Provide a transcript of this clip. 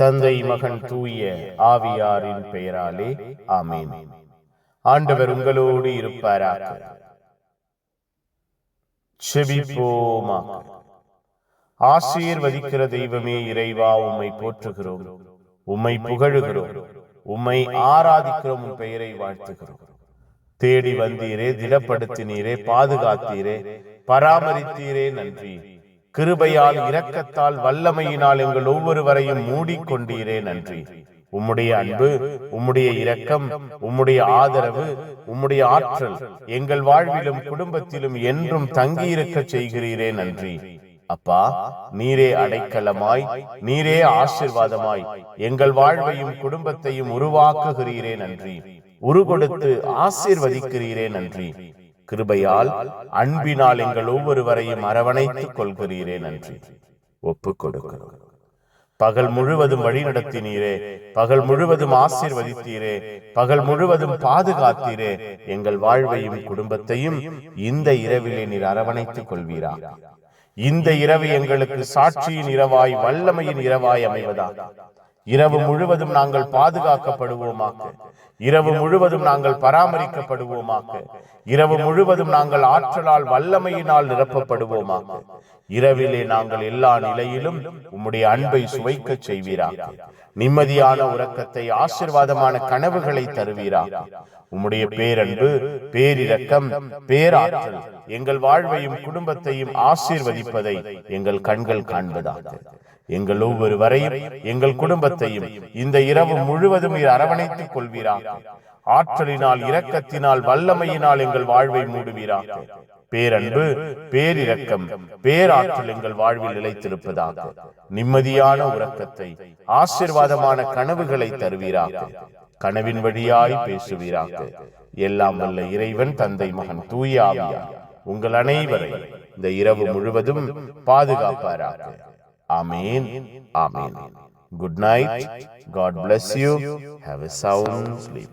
தந்தை, மகன், தூய ஆவியாரின் பெயராலே ஆமென். ஆண்டவர் உங்களோடு இருப்பாராக. செபிப்போமாக. ஆசீர்வதிக்கிற தெய்வமே இறைவா, உம்மை போற்றுகிறோம், உம்மை புகழுகிறோம், உம்மை ஆராதிக்கிறோம், உம் பெயரை வாழ்த்துகிறோம். தேடி வந்தீரே, திடப்படுத்தினீரே, பாதுகாத்தீரே, பராமரித்தீரே, நன்றி. கிருபையால், இரக்கத்தால், வல்லமையினால் எங்கள் ஒவ்வொருவரையும் மூடிக்கொண்டீரே, நன்றி. உம்முடைய அன்பு, உம்முடைய இரக்கம், உம்முடைய ஆதரவு, உம்முடைய ஆற்றல் எங்கள் வாழ்விலும் குடும்பத்திலும் என்றும் தங்கியிருக்க செய்கிறீரே, நன்றி. அப்பா, நீரே அடைக்கலமாய், நீரே ஆசீர்வாதமாய் எங்கள் வாழ்வையும் குடும்பத்தையும் உருவாக்குகிறீரே, நன்றி. உருகொடுத்து ஆசீர்வதிக்கிறீரே, நன்றி. கிருபையால், அன்பினால் எங்கள் ஒவ்வொருவரையும் அரவணைத்துக் கொள்கிறீரே, நன்றி. ஒப்புக் கொடுக்கிறோம். பகல் முழுவதும் வழி நடத்தினீரே, பகல் முழுவதும் ஆசீர்வதித்தீரே, பகல் முழுவதும் பாதுகாத்தீரே. எங்கள் வாழ்வையும் குடும்பத்தையும் இந்த இரவிலே நீர் அரவணைத்துக் கொள்வீரா. இந்த இரவு எங்களுக்கு சாட்சியின் இரவாய், வல்லமையின் இரவாய் அமைவதா. இரவு முழுவதும் நாங்கள் பாதுகாக்கப்படுவோமாக. இரவு முழுவதும் நாங்கள் பராமரிக்கப்படுவோமாக. இரவு முழுவதும் நாங்கள் ஆற்றலால், வல்லமையினால் நிரப்பப்படுவோமாக. இரவிலே நாங்கள் எல்லா நிலையிலும் உம்முடைய அன்பை சுவைக்க செய்வீராக. நிம்மதியான உறக்கத்தை, ஆசீர்வாதமான கனவுகளை தருவீராக. உம்முடைய பேரன்பு, பேரிரக்கம், பேராற்றல் எங்கள் வாழ்வையும் குடும்பத்தையும் ஆசீர்வதிப்பதை எங்கள் கண்கள் காண்பதாக. எங்கள் ஒவ்வொருவரையும், எங்கள் குடும்பத்தையும் இந்த இரவு முழுவதும் அரவணைத்துக் கொள்வீராக. ஆற்றலினால், இரக்கத்தினால், வல்லமையினால் எங்கள் வாழ்வை மூடுவீராக. பேரன்பு, பேரிரக்கம், பேராற்றல் எங்கள் வாழ்வில் நிலைத்திருப்பதாக. நிம்மதியான உறக்கத்தை, ஆசீர்வாதமான கனவுகளை தருவீராக. கனவின் வழியாய் பேசுவீராக. எல்லாம் வல்ல இறைவன், தந்தை, மகன், தூய ஆவியார் உங்கள் அனைவரை இந்த இரவு முழுவதும் பாதுகாப்பாராக. Amen. Amen. Good night. God bless you. Have a sound sleep.